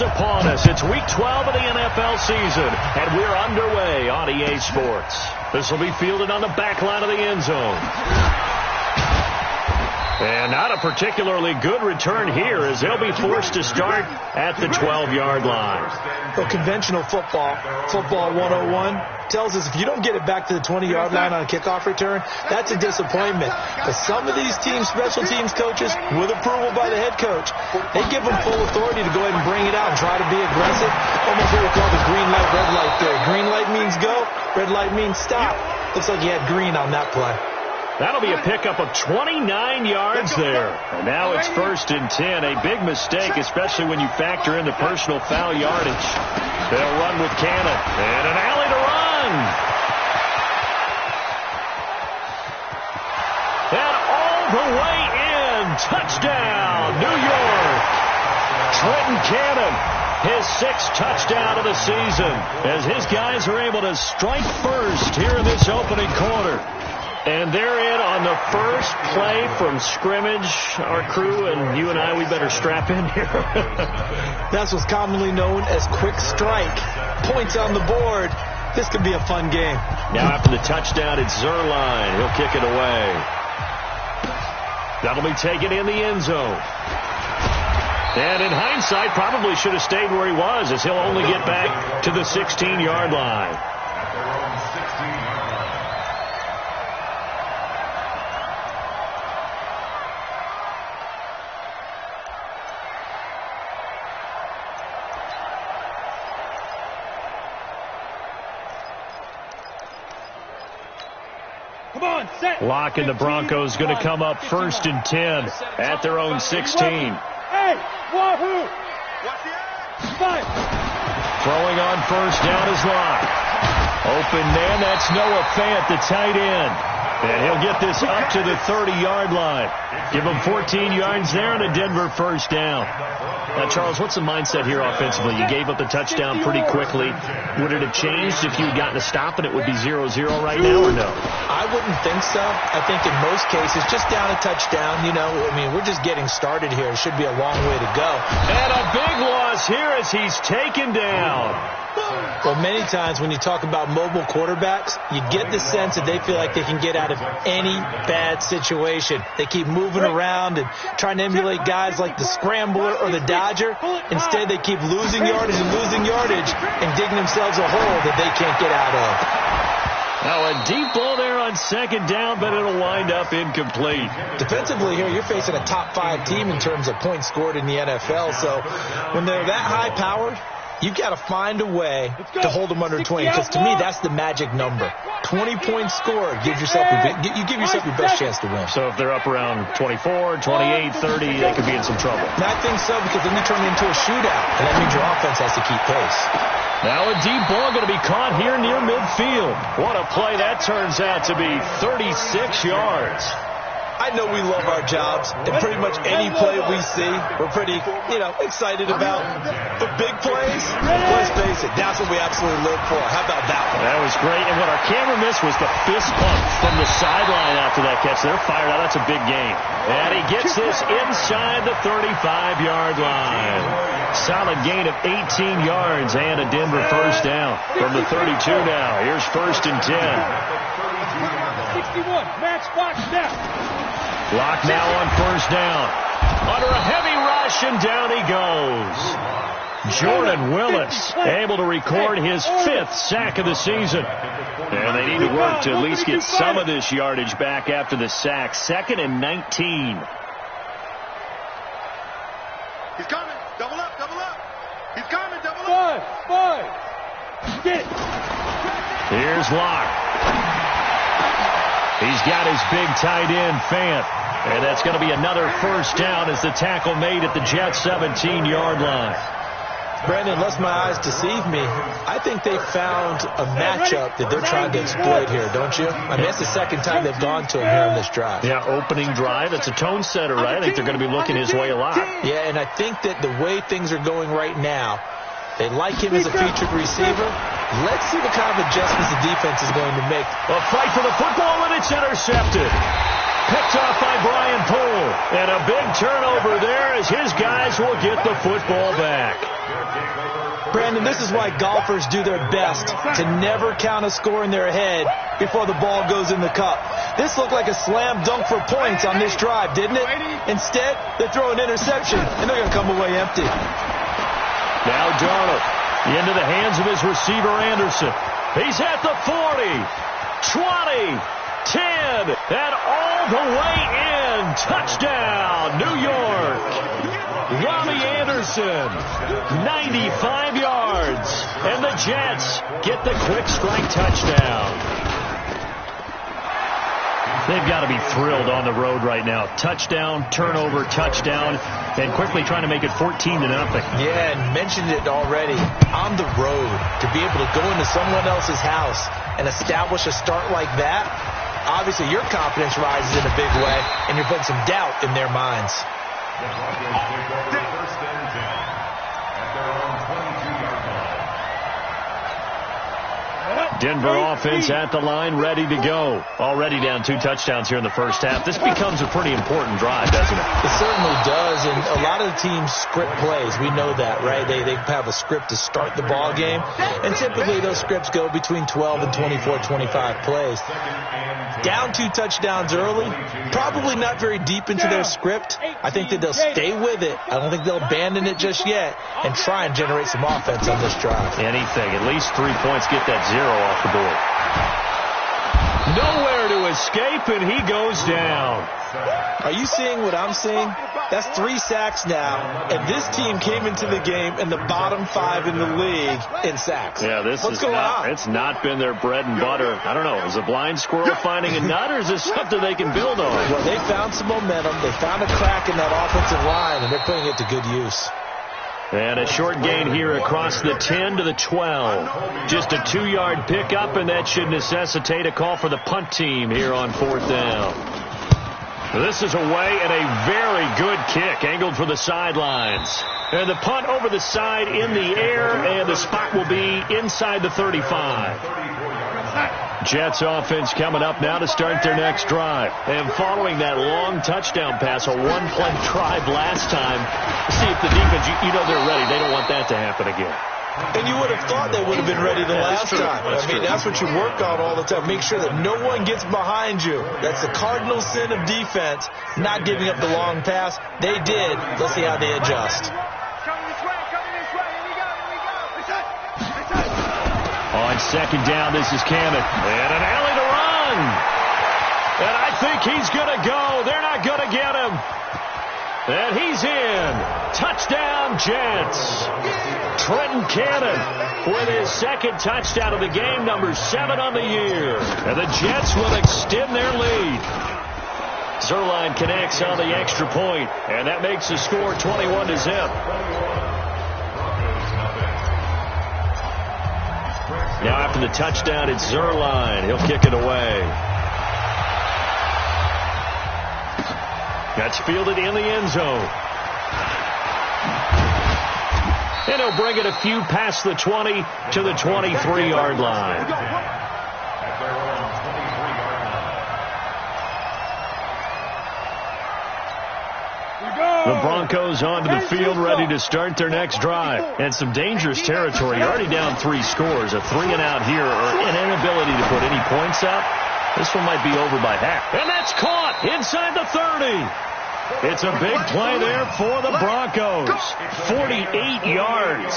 Upon us. It's week 12 of the NFL season, and we're underway on EA Sports. This will be fielded on the back line of the end zone. And not a particularly good return here, as they'll be forced to start at the 12-yard line. Well, conventional football 101, tells us if you don't get it back to the 20-yard line on a kickoff return, that's a disappointment. But some of these teams, special teams coaches, with approval by the head coach, they give them full authority to go ahead and bring it out and try to be aggressive. Almost what we call the green light, red light theory. Green light means go, red light means stop. Looks like you had green on that play. That'll be a pickup of 29 yards there. And now it's 1st and 10. A big mistake, especially when you factor in the personal foul yardage. They'll run with Cannon. And an alley to run. And all the way in. Touchdown, New York. Trenton Cannon, his 6th touchdown of the season, as his guys are able to strike first here in this opening quarter. And they're in on the first play from scrimmage. Our crew and you and I, we better strap in here. That's what's commonly known as quick strike. Points on the board. This could be a fun game. Now after the touchdown, it's Zerline. He'll kick it away. That'll be taken in the end zone. And in hindsight, probably should have stayed where he was, as he'll only get back to the 16-yard line. Lock and the Broncos going to come up 1st and 10 at their own 16. Hey, wahoo! Throwing on 1st down is Locke. Open man, that's Noah Fant, the tight end. And he'll get this up to the 30-yard line. Give him 14 yards there and a Denver 1st down. Now, Charles, what's the mindset here offensively? You gave up the touchdown pretty quickly. Would it have changed if you had gotten a stop and it would be 0-0 right now, or no? I wouldn't think so. I think in most cases, just down a touchdown, you know, I mean, we're just getting started here. It should be a long way to go. And a big loss here as he's taken down. Well, many times when you talk about mobile quarterbacks, you get the sense that they feel like they can get out of any bad situation. They keep moving around and trying to emulate guys like the Scrambler or the Dodger. Instead, they keep losing yardage and digging themselves a hole that they can't get out of. Now a deep ball there on 2nd down, but it'll wind up incomplete. Defensively here, you're facing a top 5 team in terms of points scored in the NFL. So when they're that high powered, you've got to find a way to hold them under 20, because to me, that's the magic number. 20 points scored, you give yourself your best chance to win. So if they're up around 24, 28, 30, they could be in some trouble. And I think so, because then you turn it into a shootout, and that means your offense has to keep pace. Now a deep ball going to be caught here near midfield. What a play that turns out to be, 36 yards. I know we love our jobs, and pretty much any play we see, we're pretty, excited about. But big plays, let's face it, that's what we absolutely live for. How about that one? That was great, and what our camera missed was the fist pump from the sideline after that catch. They're fired out. That's a big game. And he gets this inside the 35-yard line. Solid gain of 18 yards and a Denver 1st down from the 32 now. Here's 1st and 10. 61, match clock snap. Lock now on 1st down. Under a heavy rush, and down he goes. Jordan Willis able to record his 5th sack of the season. And they need to work to at least get some of this yardage back after the sack. 2nd and 19. He's coming. Double up, double up. He's coming, double up. 5. Get it. Here's Locke. He's got his big tight end, Fant. And that's going to be another 1st down as the tackle made at the Jets' 17-yard line. Brandon, unless my eyes deceive me, I think they found a matchup that they're trying to exploit here, don't you? I mean, that's the 2nd time they've gone to him here on this drive. Yeah, opening drive. It's a tone setter, right? I think they're going to be looking his way a lot. Yeah, and I think that the way things are going right now, they like him as a featured receiver. Let's see what kind of adjustments the defense is going to make. A fight for the football, and it's intercepted. Picked off by Brian Poole. And a big turnover there as his guys will get the football back. Brandon, this is why golfers do their best to never count a score in their head before the ball goes in the cup. This looked like a slam dunk for points on this drive, didn't it? Instead, they throw an interception, and they're going to come away empty. Now Darnold into the hands of his receiver, Anderson. He's at the 40, 20, 10, and all the way in. Touchdown, New York. Robbie Anderson, 95 yards. And the Jets get the quick strike touchdown. They've got to be thrilled on the road right now. Touchdown, turnover, touchdown, and quickly trying to make it 14-0. Yeah, and mentioned it already. On the road, to be able to go into someone else's house and establish a start like that, obviously your confidence rises in a big way, and you're putting some doubt in their minds. Denver offense at the line, ready to go. Already down 2 touchdowns here in the first half. This becomes a pretty important drive, doesn't it? It certainly does, and a lot of the teams script plays. We know that, right? They have a script to start the ball game, and typically those scripts go between 12 and 24, 25 plays. Down 2 touchdowns early, probably not very deep into their script. I think that they'll stay with it. I don't think they'll abandon it just yet and try and generate some offense on this drive. Anything, at least 3 points, get that 0 off the board. Nowhere to escape, and he goes down. Are you seeing what I'm seeing? That's 3 sacks now, and this team came into the game in the bottom 5 in the league in sacks. Yeah, What's going on? It's not been their bread and butter. I don't know. Is a blind squirrel finding a nut, or is this something they can build on? Well, they found some momentum. They found a crack in that offensive line, and they're putting it to good use. And a short gain here across the 10 to the 12. Just a 2-yard pickup, and that should necessitate a call for the punt team here on 4th down. This is away, and a very good kick angled for the sidelines. And the punt over the side in the air, and the spot will be inside the 35. Jets offense coming up now to start their next drive. And following that long touchdown pass, a one-play drive last time, see if the defense, you know they're ready. They don't want that to happen again. And you would have thought they would have been ready the last time. That's what you work on all the time. Make sure that no one gets behind you. That's the cardinal sin of defense, not giving up the long pass. They did. Let's see how they adjust. On 2nd down, this is Cannon. And an alley to run. And I think he's going to go. They're not going to get him. And he's in. Touchdown, Jets. Trenton Cannon with his 2nd touchdown of the game, number 7 on the year. And the Jets will extend their lead. Zerline connects on the extra point, and that makes the score 21-0. Now after the touchdown, it's Zerline. He'll kick it away. That's fielded in the end zone. And he'll bring it a few past the 20 to the 23-yard line. The Broncos onto the field, ready to start their next drive. And some dangerous territory. You're already down 3 scores. A 3-and-out here, or an inability to put any points up. This one might be over by half. And that's caught inside the 30. It's a big play there for the Broncos. 48 yards.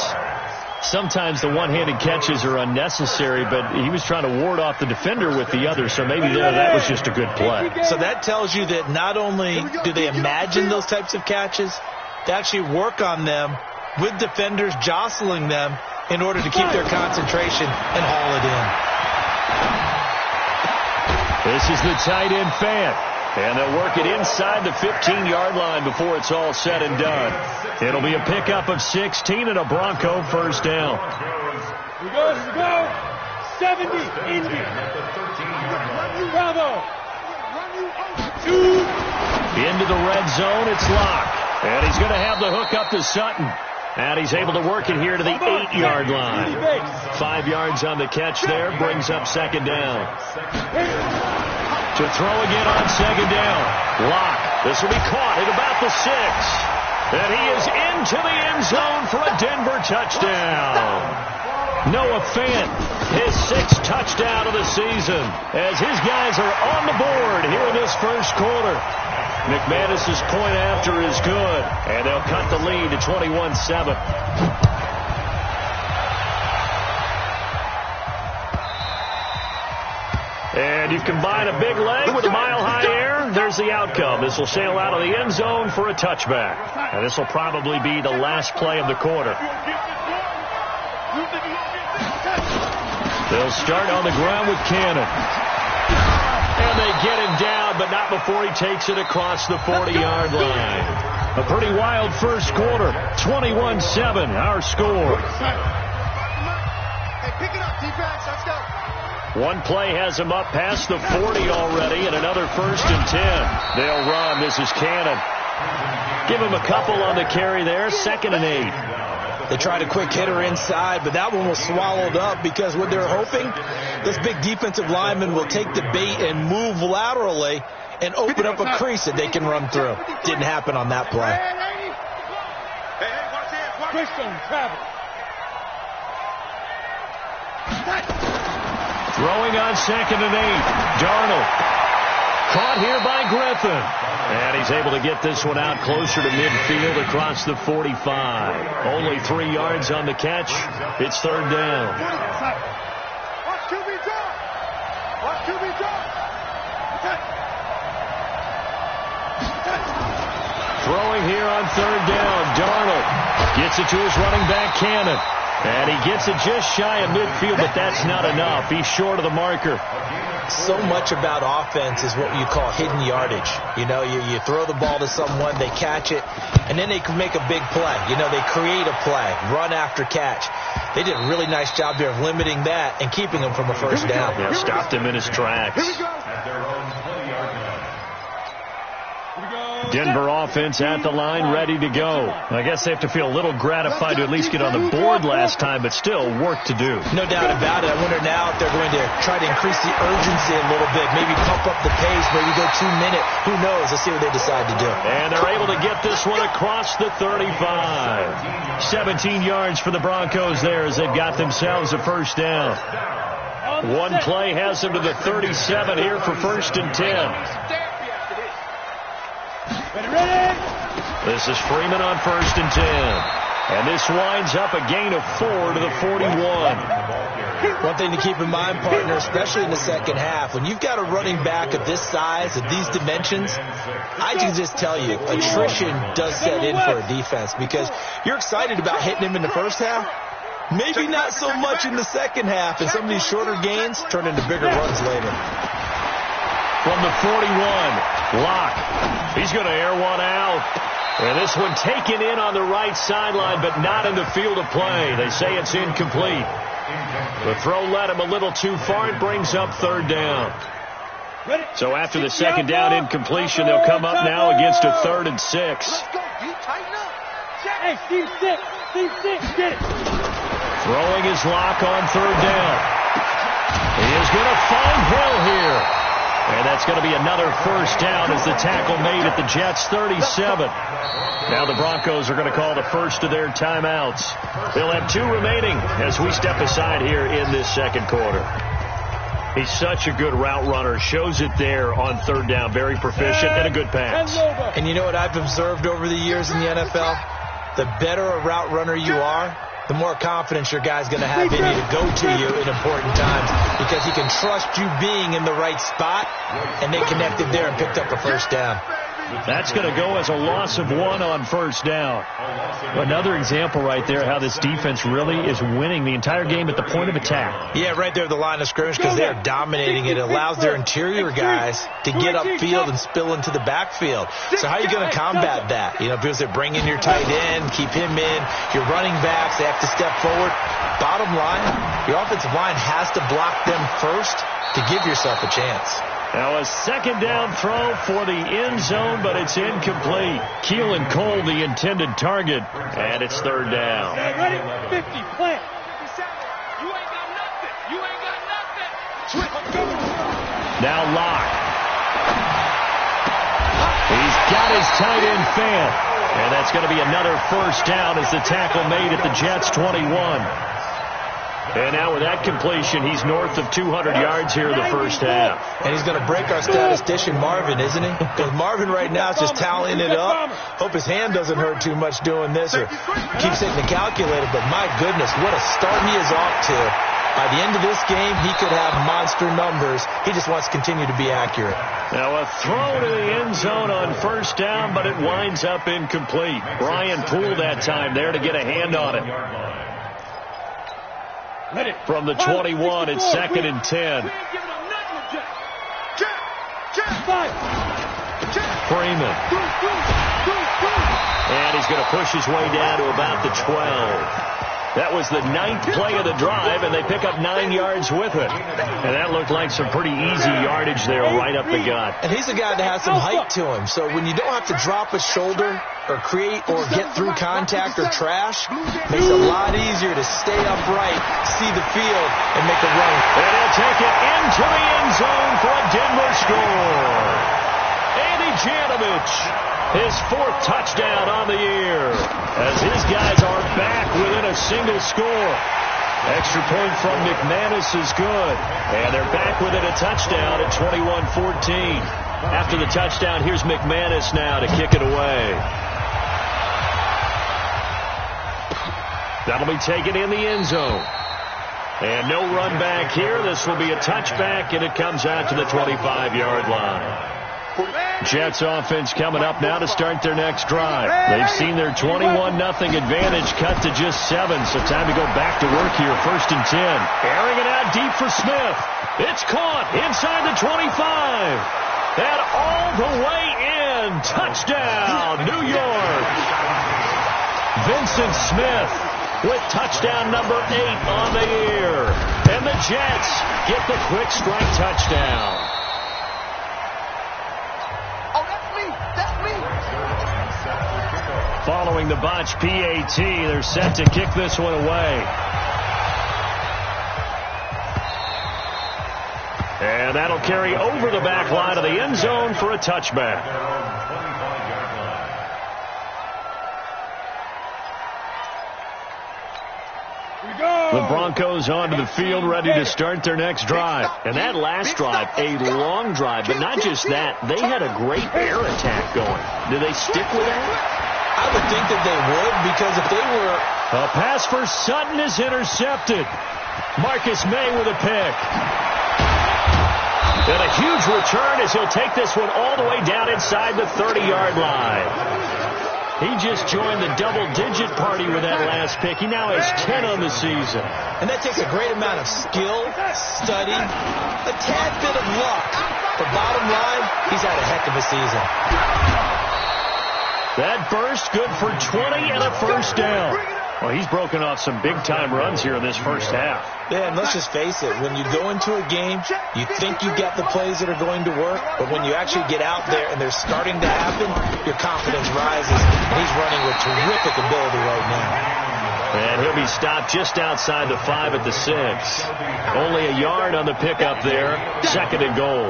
Sometimes the one-handed catches are unnecessary, but he was trying to ward off the defender with the other, so maybe that was just a good play. So that tells you that not only do they imagine those types of catches, they actually work on them with defenders jostling them in order to keep their concentration and haul it in. This is the tight end fan. And they'll work it inside the 15-yard line before it's all said and done. It'll be a pickup of 16 and a Bronco first down. Here we go. 70, Indy. Bravo. 2. Into the red zone, it's Locke. And he's going to have the hook up to Sutton. And he's able to work it here to the 8-yard line. 5 yards on the catch there, brings up 2nd down. To throw again on second down. Lock. This will be caught at about the 6. And he is into the end zone for a Denver touchdown. Noah Fant, his 6th touchdown of the season, as his guys are on the board here in this first quarter. McManus's point after is good, and they'll cut the lead to 21-7. And you combine a big leg with a mile-high air, there's the outcome. This will sail out of the end zone for a touchback. And this will probably be the last play of the quarter. They'll start on the ground with Cannon. And they get him down, but not before he takes it across the 40-yard line. A pretty wild first quarter. 21-7, our score. Hey, pick it up, defense. Let's go. One play has him up past the 40 already, and another 1st and 10. They'll run. This is Cannon. Give him a couple on the carry there. 2nd and 8. They tried a quick hitter inside, but that one was swallowed up because what they're hoping, this big defensive lineman will take the bait and move laterally and open up a crease that they can run through. Didn't happen on that play. Hey, watch this. Watch Twist on travel. Throwing on 2nd and 8. Darnold. Caught here by Griffin. And he's able to get this one out closer to midfield across the 45. Only 3 yards on the catch. It's 3rd down. Watch QB drop. Watch QB drop. Throwing here on 3rd down. Darnold gets it to his running back, Cannon. And he gets it just shy of midfield, but that's not enough. He's short of the marker. So much about offense is what you call hidden yardage. You know, you throw the ball to someone, they catch it, and then they can make a big play. You know, they create a play, run after catch. They did a really nice job there of limiting that and keeping him from a 1st down. Yeah, stopped him in his tracks. Denver offense at the line, ready to go. I guess they have to feel a little gratified to at least get on the board last time, but still work to do. No doubt about it. I wonder now if they're going to try to increase the urgency a little bit, maybe pump up the pace, maybe go 2 minute. Who knows? Let's see what they decide to do. And they're able to get this one across the 35. 17 yards for the Broncos there as they've got themselves a 1st down. One play has them to the 37 here for 1st and 10. This is Freeman on 1st and 10. And this winds up a gain of 4 to the 41. One thing to keep in mind, partner, especially in the second half, when you've got a running back of this size, of these dimensions, I can just tell you, attrition does set in for a defense because you're excited about hitting him in the first half. Maybe not so much in the second half, and some of these shorter gains turn into bigger runs later. From the 41, Locke. He's going to air one out. And this one taken in on the right sideline, but not in the field of play. They say it's incomplete. The throw led him a little too far. It brings up 3rd down. So after the 2nd down incompletion, they'll come up now against a 3rd and 6. Hey, Steve 6. Steve 6, get it. Throwing his Lock on 3rd down. He is going to find Hill here. And that's going to be another 1st down as the tackle made at the Jets' 37. Now the Broncos are going to call the first of their timeouts. They'll have 2 remaining as we step aside here in this 2nd quarter. He's such a good route runner. Shows it there on 3rd down. Very proficient and a good pass. And you know what I've observed over the years in the NFL? The better a route runner you are, the more confidence your guy's going to have in you to go to you in important times because he can trust you being in the right spot, and they connected there and picked up a 1st down. That's going to go as a loss of 1 on 1st down. Another example right there how this defense really is winning the entire game at the point of attack. Yeah, right there at the line of scrimmage because they're dominating it. It allows their interior guys to get upfield and spill into the backfield. So how are you going to combat that? You know, because they bring in your tight end, keep him in, your running backs, they have to step forward. Bottom line, your offensive line has to block them first to give yourself a chance. Now a 2nd down throw for the end zone, but it's incomplete. Keelan Cole, the intended target, and it's 3rd down. Ready? 50, plant. You ain't got nothing. You ain't got nothing. Now Locke. He's got his tight end fan. And that's going to be another first down as the tackle made at the Jets' 21. And now with that completion, he's north of 200 yards here in the first half. And he's going to break our statistician Marvin, isn't he? Because Marvin right now is just tallying it up. Hope his hand doesn't hurt too much doing this or keeps hitting the calculator. But my goodness, what a start he is off to. By the end of this game, he could have monster numbers. He just wants to continue to be accurate. Now a throw to the end zone on first down, but it winds up incomplete. Brian Poole that time there to get a hand on it. From the 21, it's 2nd and 10. Freeman. And he's going to push his way down to about the 12. That was the 9th play of the drive, and they pick up 9 yards with it. And that looked like some pretty easy yardage there right up the gut. And he's a guy that has some height to him. So when you don't have to drop a shoulder or create or get through contact or trash, makes it a lot easier to stay upright, see the field, and make a run. And he'll take it into the end zone for a Denver score. Andy Janovich, his 4th touchdown on the year, as his guys are back within a single score. Extra point from McManus is good, and they're back within a touchdown at 21-14. After the touchdown, here's McManus now to kick it away. That'll be taken in the end zone. And no run back here. This will be a touchback, and it comes out to the 25-yard line. Jets offense coming up now to start their next drive. They've seen their 21-0 advantage cut to just 7, so time to go back to work here. 1st and 10. Airing it out deep for Smith. It's caught inside the 25. And all the way in. Touchdown, New York. Vincent Smith with touchdown number 8 on the year. And the Jets get the quick strike touchdown. Following the botch PAT, they're set to kick this one away. And that'll carry over the back line of the end zone for a touchback. The Broncos onto the field ready to start their next drive. And that last drive, a long drive, but not just that. They had a great air attack going. Do they stick with that? I would think that they would, because if they were... A pass for Sutton is intercepted. Marcus May with a pick. And a huge return as he'll take this one all the way down inside the 30-yard line. He just joined the double-digit party with that last pick. He now has 10 on the season. And that takes a great amount of skill, study, a tad bit of luck. But bottom line, he's had a heck of a season. That burst good for 20 and a first down. Well, he's broken off some big-time runs here in this first half. Yeah, and let's just face it. When you go into a game, you think you got the plays that are going to work, but when you actually get out there and they're starting to happen, your confidence rises. And he's running with terrific ability right now. And he'll be stopped just outside the 5 at the 6. Only a yard on the pickup there. 2nd and goal.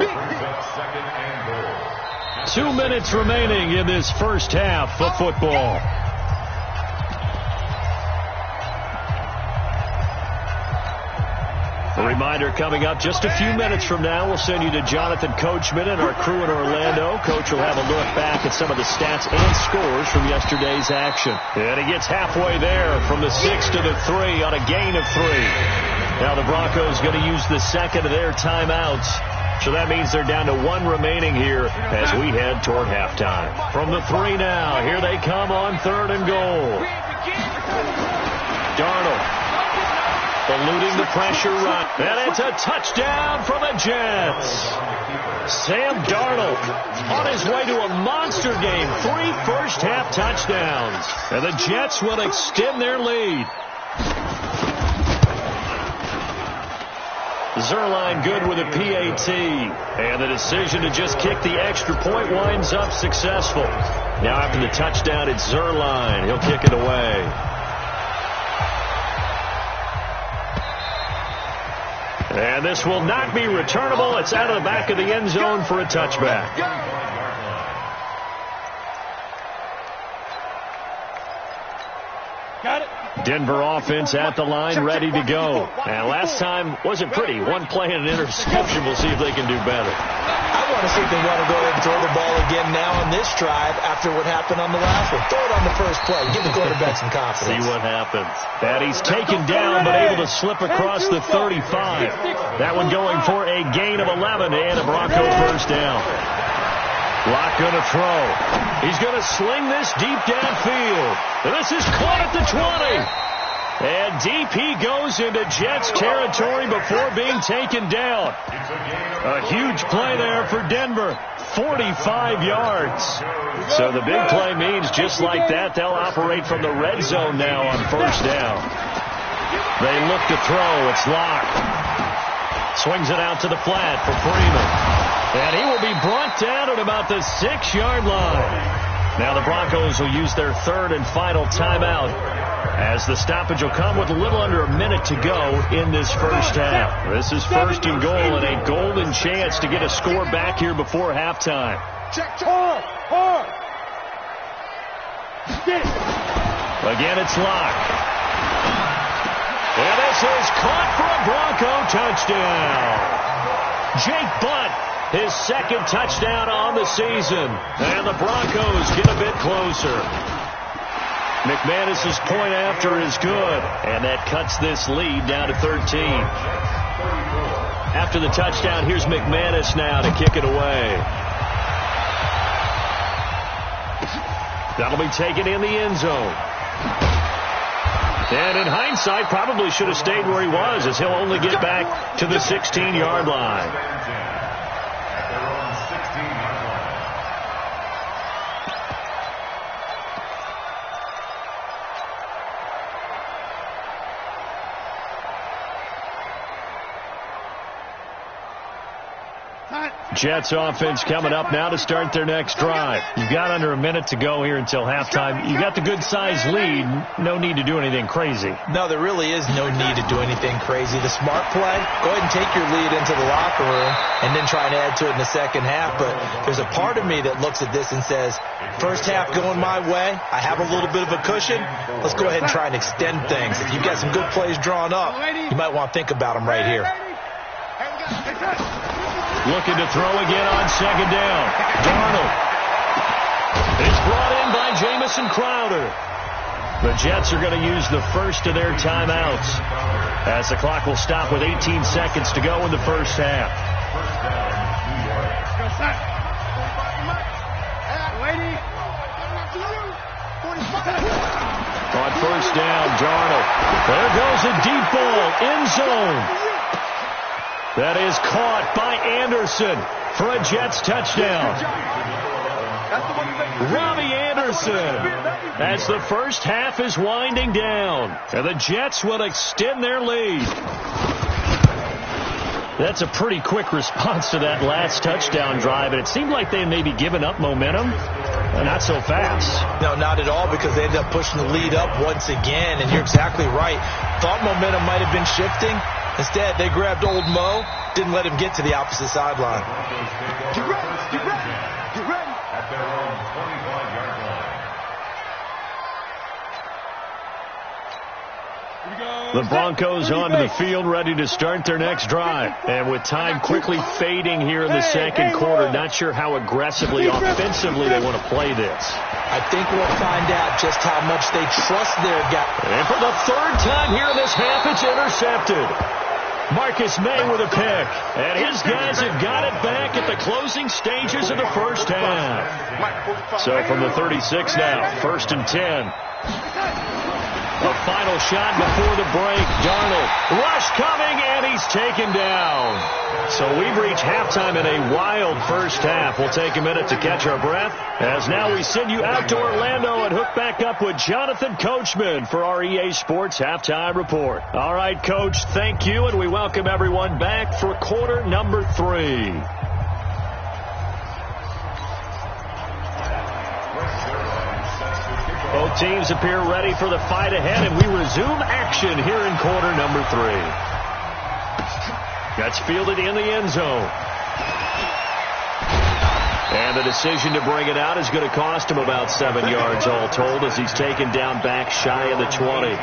2 minutes remaining in this first half of football. A reminder coming up just a few minutes from now, we'll send you to Jonathan Coachman and our crew in Orlando. Coach will have a look back at some of the stats and scores from yesterday's action. And he gets halfway there from the 6 to the 3 on a gain of 3. Now the Broncos going to use the second of their timeouts. So that means they're down to 1 remaining here as we head toward halftime. From the 3 now, here they come on 3rd and goal. Darnold eluding the pressure run. And it's a touchdown for the Jets. Sam Darnold on his way to a monster game. 3 first-half touchdowns. And the Jets will extend their lead. Zerline good with a PAT. And the decision to just kick the extra point winds up successful. Now after the touchdown, it's Zerline. He'll kick it away. And this will not be returnable. It's out of the back of the end zone for a touchback. Got it. Denver offense at the line, ready to go. And last time wasn't pretty. One play and an interception. We'll see if they can do better. I want to see if they want to go ahead and throw the ball again now on this drive after what happened on the last one. Throw it on the first play. Give the quarterback some confidence. See what happens. And he's taken down but able to slip across the 35. That one going for a gain of 11 and a Bronco first down. Locke going to throw. He's going to sling this deep downfield. This is caught at the 20. And deep he goes into Jets territory before being taken down. A huge play there for Denver. 45 yards. So the big play means just like that, they'll operate from the red zone now on first down. They look to throw. It's Locke. Swings it out to the flat for Freeman. And he will be brought down at about the 6-yard line. Now the Broncos will use their third and final timeout, as the stoppage will come with a little under a minute to go in this first half. This is first and goal and a golden chance to get a score back here before halftime. Hard. Get it. Again, it's Locke. And this is caught for a Bronco touchdown. Jake Butt, his second touchdown on the season. And the Broncos get a bit closer. McManus's point after is good. And that cuts this lead down to 13. After the touchdown, here's McManus now to kick it away. That'll be taken in the end zone. And in hindsight, probably should have stayed where he was, as he'll only get back to the 16-yard line. Jets offense coming up now to start their next drive. You've got under a minute to go here until halftime. You've got the good-sized lead. No need to do anything crazy. No, there really is no need to do anything crazy. The smart play, go ahead and take your lead into the locker room and then try and add to it in the second half. But there's a part of me that looks at this and says, first half going my way, I have a little bit of a cushion. Let's go ahead and try and extend things. If you've got some good plays drawn up, you might want to think about them right here. Looking to throw again on second down. Darnold. It's brought in by Jamison Crowder. The Jets are going to use the first of their timeouts, as the clock will stop with 18 seconds to go in the first half. On first down, Darnold. There goes a deep ball, end zone. That is caught by Anderson for a Jets touchdown. Robbie Anderson, as the first half is winding down, and the Jets will extend their lead. That's a pretty quick response to that last touchdown drive, and it seemed like they may be giving up momentum. Not so fast. No, not at all, because they ended up pushing the lead up once again, and you're exactly right. Thought momentum might have been shifting. Instead, they grabbed old Mo, didn't let him get to the opposite sideline. Get ready, get ready, get ready. At their own 25-yard line. The Broncos onto the field, ready to start their next drive. And with time quickly fading here in the second quarter, not sure how aggressively, offensively they want to play this. I think we'll find out just how much they trust their guy. And for the third time here in this half, it's intercepted. Marcus May with a pick. And his guys have got it back at the closing stages of the first half. So from the 36 now, first and 10. A final shot before the break. Darnold. Rush coming, and he's taken down. So we've reached halftime in a wild first half. We'll take a minute to catch our breath, as now we send you out to Orlando and hook back up with Jonathan Coachman for our EA Sports Halftime Report. All right, Coach, thank you, and we welcome everyone back for quarter number 3. Both teams appear ready for the fight ahead, and we resume action here in quarter number 3. That's fielded in the end zone. And the decision to bring it out is going to cost him about 7 yards all told as he's taken down back shy of the 20.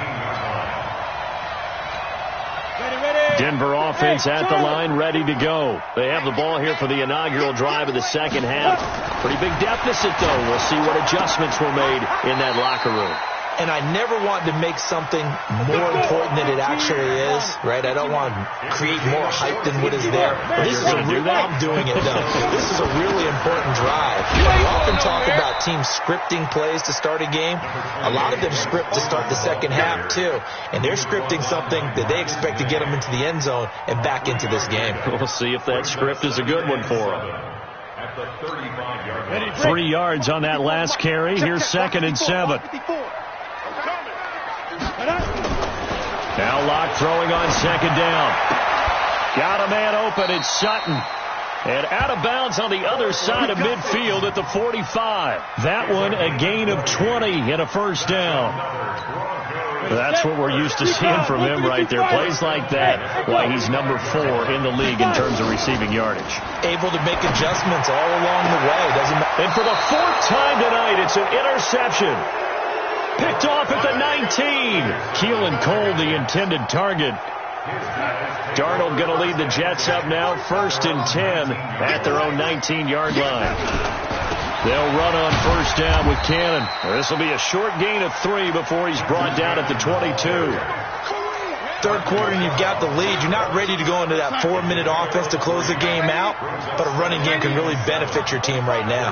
Denver offense at the line, ready to go. They have the ball here for the inaugural drive of the second half. Pretty big deficit, though. We'll see what adjustments were made in that locker room. And I never want to make something more important than it actually is, right? I don't want to create more hype than what is there. But this is I'm doing it, though. This is a really important drive. We often talk about teams scripting plays to start a game. A lot of them script to start the second half, too. And they're scripting something that they expect to get them into the end zone and back into this game. We'll see if that script is a good one for them. 3 yards on that last carry. Here's 2nd and 7. Now Locke throwing on 2nd down. Got a man open. It's Sutton. And out of bounds on the other side of midfield at the 45. That one a gain of 20 and a first down. That's what we're used to seeing from him right there. Plays like that, why he's number 4 in the league in terms of receiving yardage. Able to make adjustments all along the way. Doesn't matter. And for the 4th time tonight, it's an interception. Picked off at the 19. Keelan Cole, the intended target. Darnold going to lead the Jets up now, 1st and 10 at their own 19-yard line. They'll run on 1st down with Cannon. This will be a short gain of 3 before he's brought down at the 22. 3rd quarter and you've got the lead. You're not ready to go into that 4-minute offense to close the game out, but a running game can really benefit your team right now.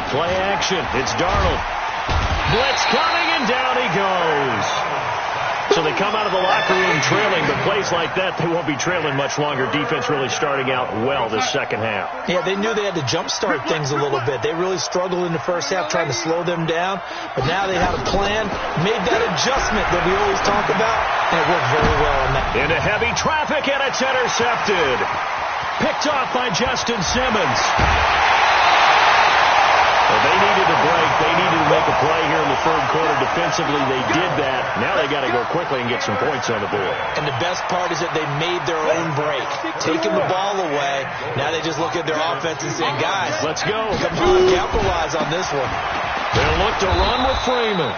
Play action. It's Darnold. Blitz coming, and down he goes. So they come out of the locker room trailing, but plays like that, they won't be trailing much longer. Defense really starting out well this second half. Yeah, they knew they had to jumpstart things a little bit. They really struggled in the first half trying to slow them down, but now they had a plan, made that adjustment that we always talk about, and it worked very well on that. Into heavy traffic, and it's intercepted. Picked off by Justin Simmons. Well, they needed a break. They needed to make a play here in the 3rd quarter. Defensively, they did that. Now they got to go quickly and get some points on the board. And the best part is that they made their own break. Taking the ball away. Now they just look at their offense and saying, guys, let's go. Come on, capitalize on this one. They'll look to run with Freeman.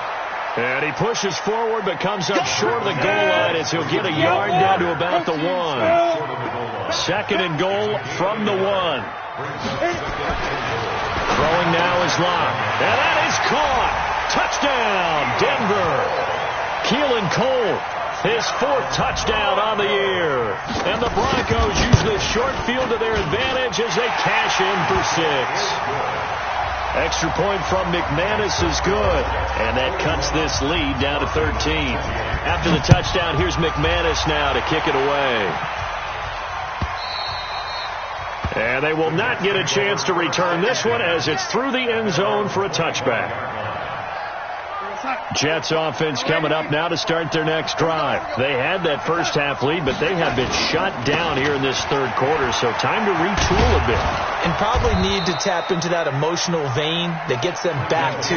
And he pushes forward but comes up short of the goal line as he'll get a yard down to about the 1. 2nd and goal from the 1. Throwing now is Locke. And that is caught. Touchdown, Denver. Keelan Cole, his 4th touchdown on the year. And the Broncos use this short field to their advantage as they cash in for 6. Extra point from McManus is good. And that cuts this lead down to 13. After the touchdown, here's McManus now to kick it away. And they will not get a chance to return this one as it's through the end zone for a touchback. Jets offense coming up now to start their next drive. They had that first half lead, but they have been shut down here in this 3rd quarter, so time to retool a bit. And probably need to tap into that emotional vein that gets them back to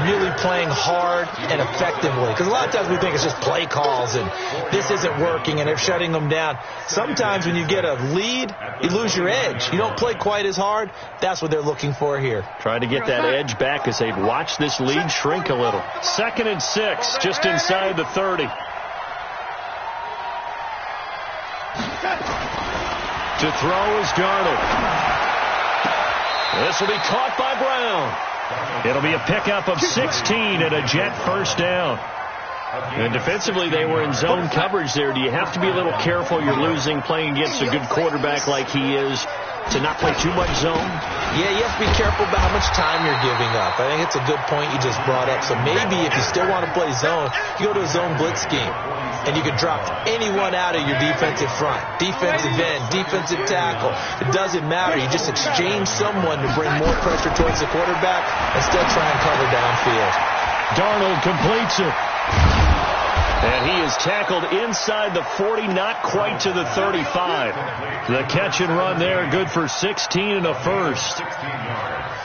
really playing hard and effectively. Because a lot of times we think it's just play calls and this isn't working and they're shutting them down. Sometimes when you get a lead, you lose your edge. You don't play quite as hard. That's what they're looking for here. Trying to get that edge back as they've watched this lead shrink a little. 2nd and 6, just inside the 30. To throw is Darnold. This will be caught by Brown. It'll be a pickup of 16 and a Jet first down. And defensively, they were in zone coverage there. Do you have to be a little careful? You're losing, playing against a good quarterback like he is, to not play too much zone? Yeah, you have to be careful about how much time you're giving up. I think it's a good point you just brought up. So maybe if you still want to play zone, you go to a zone blitz scheme. And you can drop anyone out of your defensive front. Defensive end, defensive tackle. It doesn't matter. You just exchange someone to bring more pressure towards the quarterback and still try and cover downfield. Darnold completes it. And he is tackled inside the 40, not quite to the 35. The catch and run there, good for 16 and a first.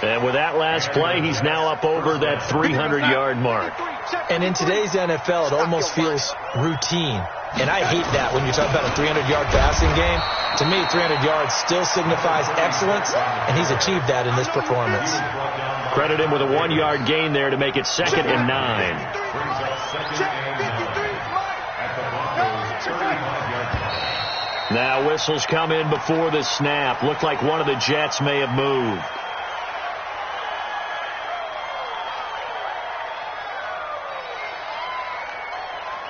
And with that last play, he's now up over that 300-yard mark. And in today's NFL, it almost feels routine. And I hate that when you talk about a 300-yard passing game. To me, 300 yards still signifies excellence, and he's achieved that in this performance. Credit him with a 1-yard gain there to make it 2nd and 9. Now whistles come in before the snap. Looked like one of the Jets may have moved.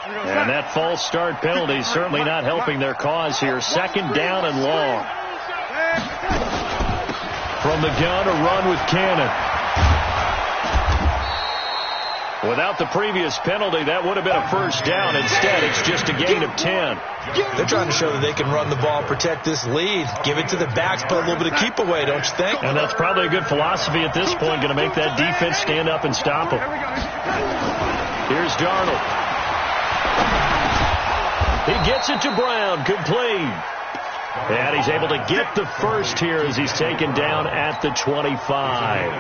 And that false start penalty is certainly not helping their cause here. 2nd down and long. From the gun, a run with Cannon. Without the previous penalty, that would have been a 1st down. Instead, it's just a gain of 10. They're trying to show that they can run the ball, protect this lead, give it to the backs, put a little bit of keep away, don't you think? And that's probably a good philosophy at this point, going to make that defense stand up and stop them. Here's Darnold. He gets it to Brown, complete. And he's able to get the first here as he's taken down at the 25.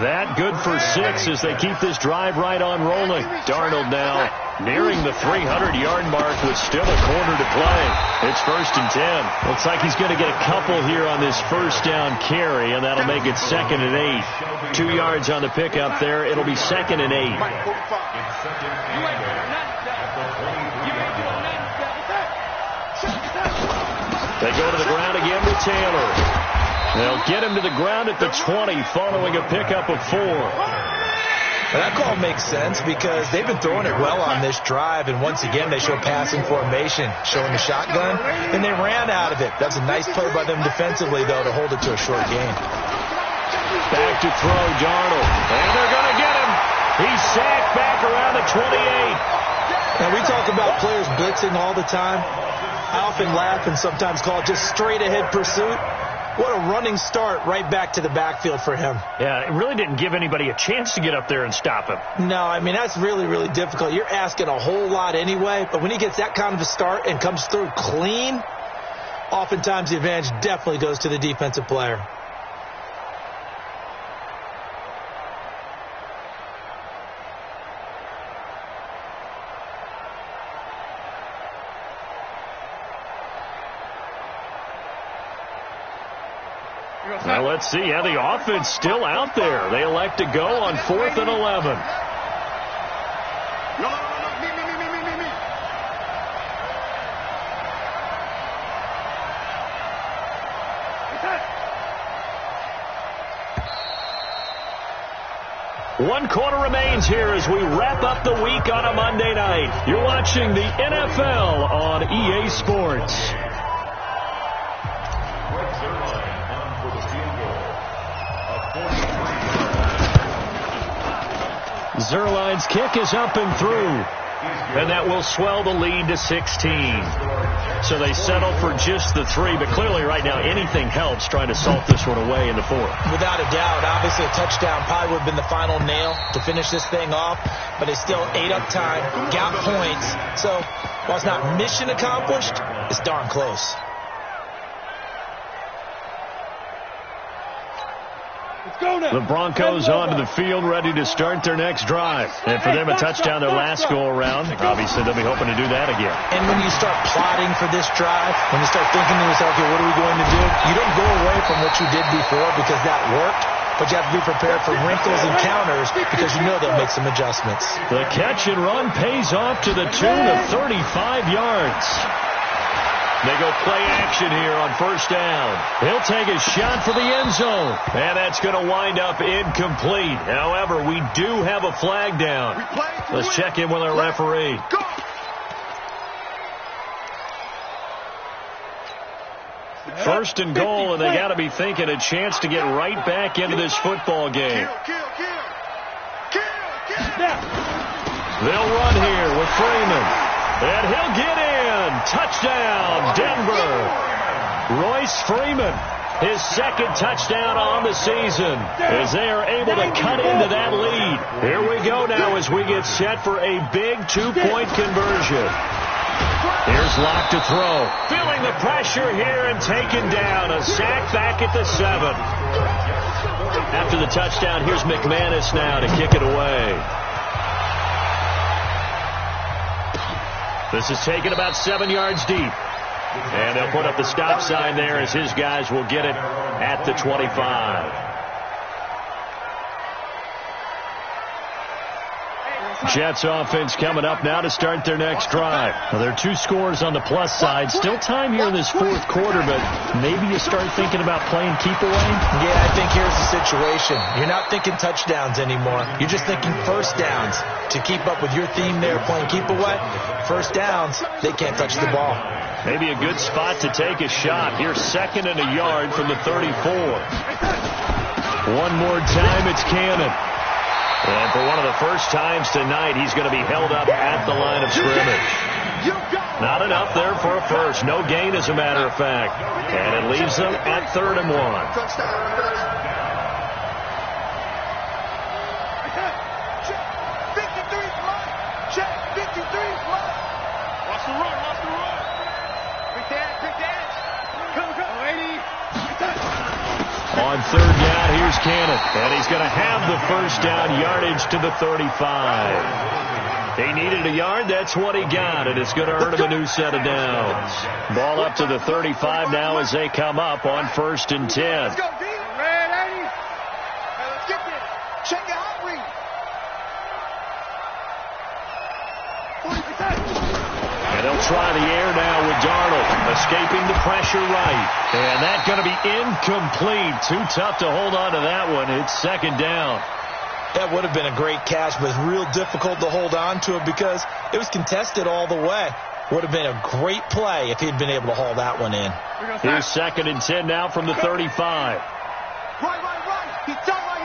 That good for 6 as they keep this drive right on rolling. Darnold now nearing the 300-yard mark with still a quarter to play. It's 1st and 10. Looks like he's going to get a couple here on this 1st down carry, and that'll make it 2nd and 8. 2 yards on the pickup there. It'll be 2nd and 8. They go to the ground again with Taylor. They'll get him to the ground at the 20 following a pickup of 4. That call makes sense because they've been throwing it well on this drive, and once again they show passing formation, showing the shotgun, and they ran out of it. That's a nice play by them defensively, though, to hold it to a short gain. Back to throw, Darnold. And they're going to get him. He's sacked back around the 28. Now, we talk about players blitzing all the time. I often laugh and sometimes call it just straight-ahead pursuit. What a running start right back to the backfield for him. Yeah, it really didn't give anybody a chance to get up there and stop him. No, I mean, that's really, really difficult. You're asking a whole lot anyway, but when he gets that kind of a start and comes through clean, oftentimes the advantage definitely goes to the defensive player. Now let's see. Yeah, the offense still out there. They elect to go on 4th and 11. Me. One quarter remains here as we wrap up the week on a Monday night. You're watching the NFL on EA Sports. Zerline's kick is up and through, and that will swell the lead to 16. So they settle for just the 3, but clearly right now anything helps trying to salt this one away in the 4th. Without a doubt, obviously a touchdown probably would have been the final nail to finish this thing off, but they still ate up time, got points. So while it's not mission accomplished, it's darn close. The Broncos onto the field, ready to start their next drive. And for them, a touchdown their last go-around. Obviously, they'll be hoping to do that again. And when you start plotting for this drive, when you start thinking to yourself, okay, what are we going to do? You don't go away from what you did before because that worked, but you have to be prepared for wrinkles and counters because you know they'll make some adjustments. The catch and run pays off to the tune of 35 yards. They go play action here on 1st down. He'll take a shot for the end zone. And that's going to wind up incomplete. However, we do have a flag down. Let's check in with our referee. First and goal, and they got to be thinking a chance to get right back into this football game. They'll run here with Freeman. And he'll get in. Touchdown, Denver. Royce Freeman, his 2nd touchdown on the season, as they are able to cut into that lead. Here we go now as we get set for a big 2-point conversion. Here's Locke to throw. Feeling the pressure here and taken down. A sack back at the 7. After the touchdown, here's McManus now to kick it away. This is taken about 7 yards deep. And they'll put up the stop sign there as his guys will get it at the 25. Jets offense coming up now to start their next drive. Well, there are 2 scores on the plus side. Still time here in this fourth quarter, but maybe you start thinking about playing keep away? Yeah, I think here's the situation. You're not thinking touchdowns anymore. You're just thinking first downs. To keep up with your theme there, playing keep away, first downs, they can't touch the ball. Maybe a good spot to take a shot. Here's 2nd and a yard from the 34. One more time, it's Cannon. And for one of the first times tonight, he's going to be held up at the line of scrimmage. Not enough there for a first. No gain, as a matter of fact. And it leaves them at 3rd and 1. Watch the run. Big dance. Go, lady. On 3rd down, here's Cannon. And he's going to have the first down yardage to the 35. He needed a yard. That's what he got. And it's going to earn him a new set of downs. Ball up to the 35 now as they come up on 1st and 10. Let's go, D. Red 80. Let's get this. Check it out, And they'll try the air now with Darnold, escaping the pressure right. And that's going to be incomplete. Too tough to hold on to that one. It's 2nd down. That would have been a great catch, but it's real difficult to hold on to it because it was contested all the way. Would have been a great play if he'd been able to haul that one in. Here's 2nd and 10 now from the 35. Right. He's down right.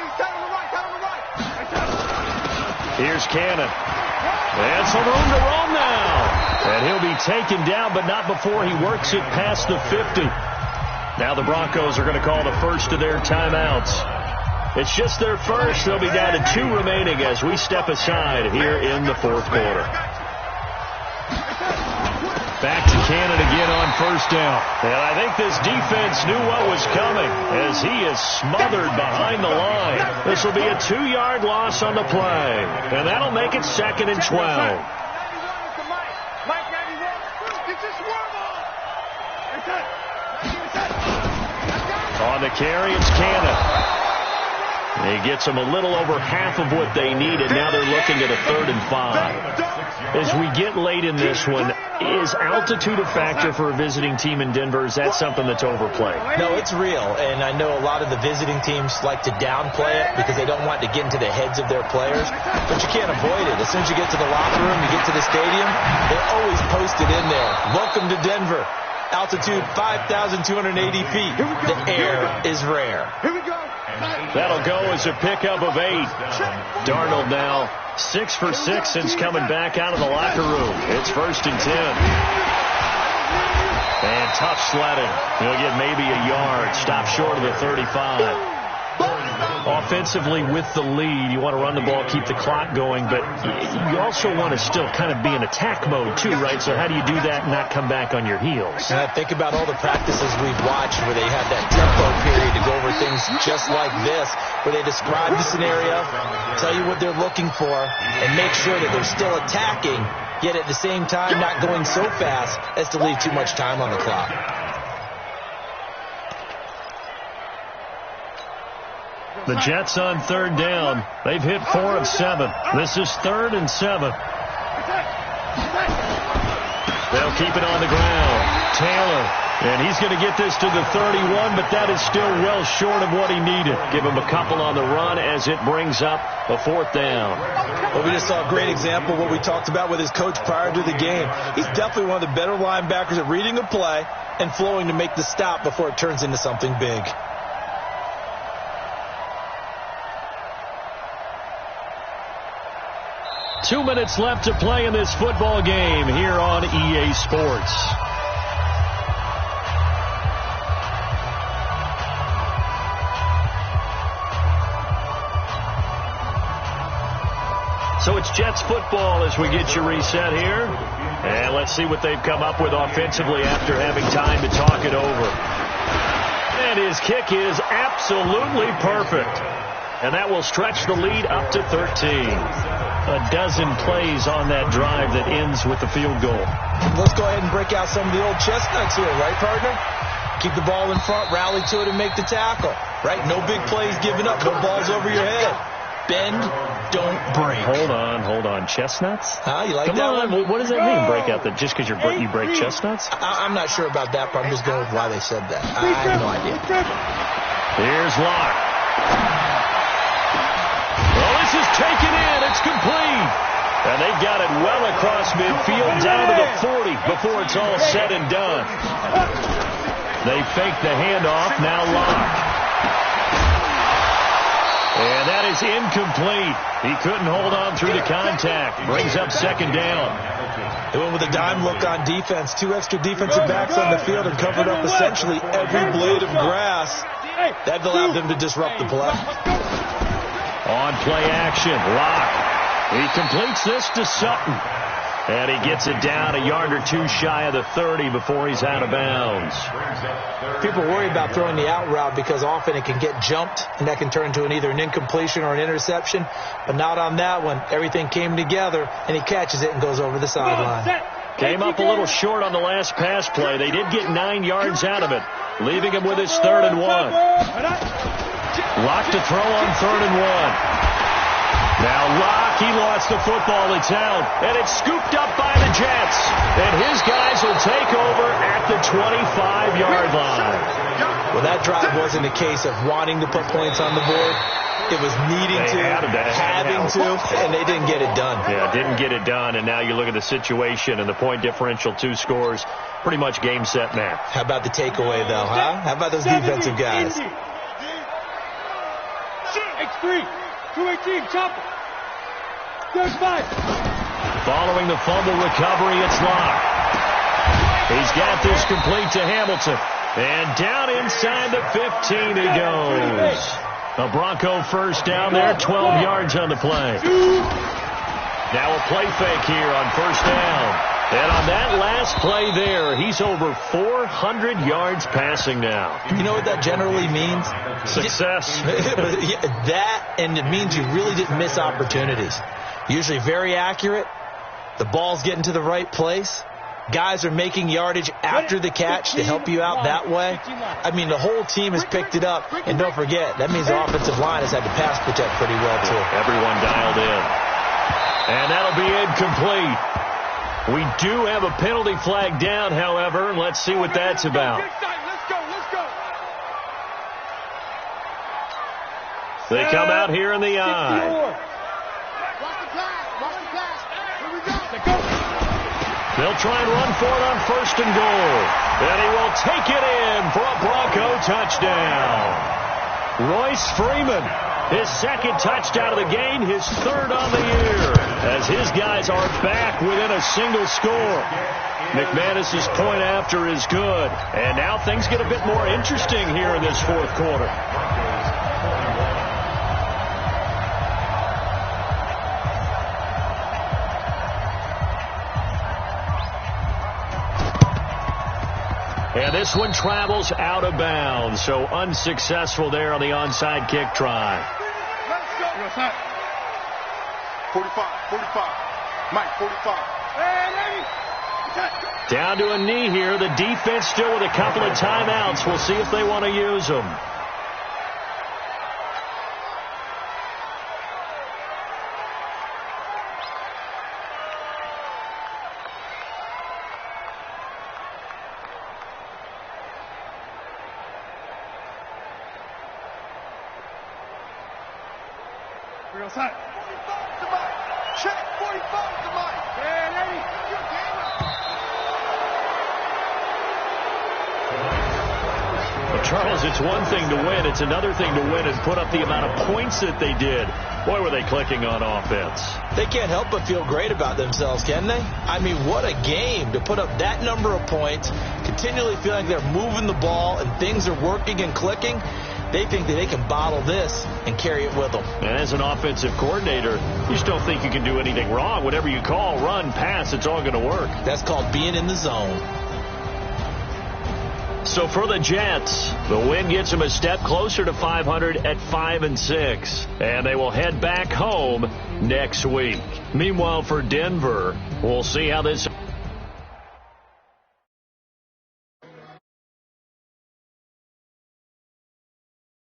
Here's Cannon. And some room to roam now. And he'll be taken down, but not before he works it past the 50. Now the Broncos are going to call the first of their timeouts. It's just their first. They'll be down to 2 remaining as we step aside here in the fourth quarter. Back to Cannon again on 1st down. And I think this defense knew what was coming as he is smothered behind the line. This will be a 2-yard loss on the play. And that'll make it 2nd and 12. On the carry, it's Cannon. He gets them a little over half of what they needed. Now they're looking at a 3rd and 5. As we get late in this one, is altitude a factor for a visiting team in Denver? Is that something that's overplayed? No, it's real. And I know a lot of the visiting teams like to downplay it because they don't want to get into the heads of their players. But you can't avoid it. As soon as you get to the locker room, you get to the stadium, they're always posted in there. Welcome to Denver. Altitude 5,280 feet. The air is rare. Here we go. That'll go as a pickup of 8. Darnold now 6 for 6 since coming back out of the locker room. It's 1st and 10. And tough sledding. He'll get maybe a yard. Stop short of the 35. Offensively with the lead, you want to run the ball, keep the clock going, but you also want to still kind of be in attack mode too, right? So how do you do that and not come back on your heels? And I think about all the practices we've watched where they have that tempo period to go over things just like this, where they describe the scenario, tell you what they're looking for, and make sure that they're still attacking, yet at the same time not going so fast as to leave too much time on the clock. The Jets on 3rd down. They've hit 4 of 7. This is 3rd and 7. They'll keep it on the ground. Taylor, and he's going to get this to the 31, but that is still well short of what he needed. Give him a couple on the run as it brings up a 4th down. Well, we just saw a great example of what we talked about with his coach prior to the game. He's definitely one of the better linebackers at reading a play and flowing to make the stop before it turns into something big. Two minutes left to play in this football game here on EA Sports. So it's Jets football as we get you reset here. And let's see what they've come up with offensively after having time to talk it over. And his kick is absolutely perfect. And that will stretch the lead up to 13. A dozen plays on that drive that ends with the field goal. Let's go ahead and break out some of the old chestnuts here, right, partner? Keep the ball in front, rally to it, and make the tackle. Right? No big plays given up, no balls over your head. Bend, don't break. Hold on. Chestnuts? Huh? You like Come that on. one? What does that mean, break out? That just because you break chestnuts? I'm not sure about that, but I'm just going with why they said that. I have no idea. Here's Locke. Well, this is taken in. It's complete. And they got it well across midfield down to the 40 before it's all said and done. They fake the handoff. Now Locke. And that is incomplete. He couldn't hold on through the contact. Brings up second down. They went with a dime look on defense. 2 extra defensive backs on the field and covered up essentially every blade of grass. That allowed them to disrupt the play. On play action, Locke. He completes this to Sutton. And he gets it down a yard or two shy of the 30 before he's out of bounds. People worry about throwing the out route because often it can get jumped, and that can turn into either an incompletion or an interception. But not on that one. Everything came together, and he catches it and goes over the sideline. Came up a little short on the last pass play. They did get 9 yards out of it, leaving him with his 3rd and 1. Locke to throw on 3rd and 1. Now Locke, he lost the football. It's out, and it's scooped up by the Jets. And his guys will take over at the 25-yard line. Well, that drive wasn't a case of wanting to put points on the board. It was needing to, having to, and they didn't get it done. Yeah, didn't get it done, and now you look at the situation and the point differential, 2 scores, pretty much game, set, match. How about the takeaway, though, huh? How about those defensive guys? X3, 218, chopper. There's 5. Following the fumble recovery, it's Locke. He's got this complete to Hamilton. And down inside the 15 he goes. A Bronco first down there, 12 yards on the play. Now a play fake here on first down. And on that last play there, he's over 400 yards passing now. You know what that generally means? Success. That, and it means you really didn't miss opportunities. Usually very accurate. The ball's getting to the right place. Guys are making yardage after the catch to help you out that way. I mean, the whole team has picked it up. And don't forget, that means the offensive line has had to pass protect pretty well, too. Everyone dialed in. And that'll be incomplete. We do have a penalty flag down, however. Let's see what that's about. They come out here in the eye. They'll try and run for it on 1st and goal. And he will take it in for a Bronco touchdown. Royce Freeman, his 2nd touchdown of the game, his 3rd on the year, as his guys are back within a single score. McManus's point after is good. And now things get a bit more interesting here in this 4th quarter. And this one travels out of bounds, so unsuccessful there on the onside kick try. 45. Mike, 45. Down to a knee here. The defense still with a couple of timeouts. We'll see if they want to use them. Charles, it's one thing to win. It's another thing to win and put up the amount of points that they did. Boy, were they clicking on offense. They can't help but feel great about themselves, can they? I mean, what a game to put up that number of points, continually feel like they're moving the ball and things are working and clicking. They think that they can bottle this and carry it with them. And as an offensive coordinator, you just don't think you can do anything wrong. Whatever you call, run, pass, it's all going to work. That's called being in the zone. So for the Jets, the win gets them a step closer to 500 at 5-6. And they will head back home next week. Meanwhile, for Denver, we'll see how this